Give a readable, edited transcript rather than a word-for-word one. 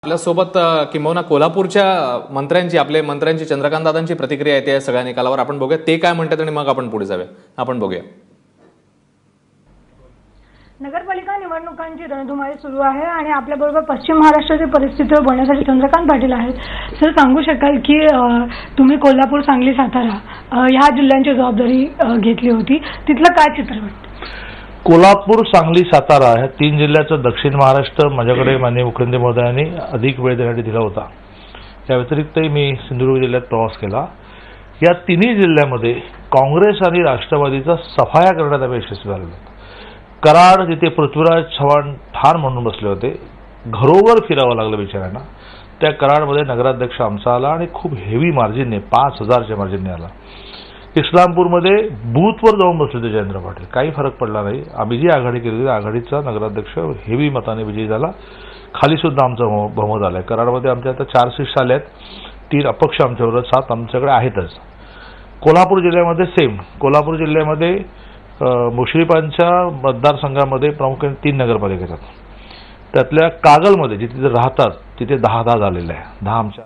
आपल्यासोबत किंबहुना कोल्हापूरच्या आपल्या मंत्र्यांची चंद्रकांत दादांची प्रतिक्रिया आहे त्या सगळ्या निकालावर. आपण बघूया ते काय म्हणतात आणि मग आपण पुढे जाऊया. आपण बघूया. नगरपालिका निवडणुकांची रणधुमाळी सुरू आहे आणि आपल्याबरोबर पश्चिम महाराष्ट्राची परिस्थिती बोलण्यासाठी चंद्रकांत पाटील आहेत. सर, सांगू शकाल की तुम्ही कोल्हापूर, सांगली, सातारा ह्या जिल्ह्यांची जबाबदारी घेतली होती, तिथलं काय चित्र वाटतं? कोल्हापूर, सांगली, सातारा ह्या 3 जिल्ह्याचं दक्षिण महाराष्ट्र माझ्याकडे माननीय मुख्यमंत्री महोदयांनी अधिक वेळ देण्यासाठी दिला होता. या व्यतिरिक्तही मी सिंधुदुर्ग जिल्ह्यात प्रवास केला. या 3 जिल्ह्यामध्ये काँग्रेस आणि राष्ट्रवादीचा सफाया करण्यात आम्ही यशस्वी झालेलो. कराड, जिथे पृथ्वीराज चव्हाण ठाण म्हणून बसले होते, घरोघर फिरावं लागलं बिचाऱ्यांना. त्या कराडमध्ये नगराध्यक्ष आमचा आला आणि खूप हेवी मार्जिनने 5000च्या मार्जिनने आला. इस्लामपूरमध्ये बूथवर जाऊन बसले होते जयेंद्र पाटील. काही फरक पडला नाही. आम्ही जी आघाडी केली होती आघाडीचा नगराध्यक्ष हेवी मताने विजयी झाला. खाली सुद्धा आमचा बहुमत आलाय. कराडमध्ये आमच्या आता 4 सीट्स आल्या आहेत. 3 अपक्ष आमच्याबरोबर, 7 आमच्याकडे आहेतच. कोल्हापूर जिल्ह्यामध्ये सेम. कोल्हापूर जिल्ह्यामध्ये मुश्रीफांच्या मतदारसंघामध्ये प्रामुख्याने 3 नगरपालिका आहेत. त्यातल्या कागलमध्ये जिथे राहतात तिथे 10 झालेल्या आहे. 10 आमच्या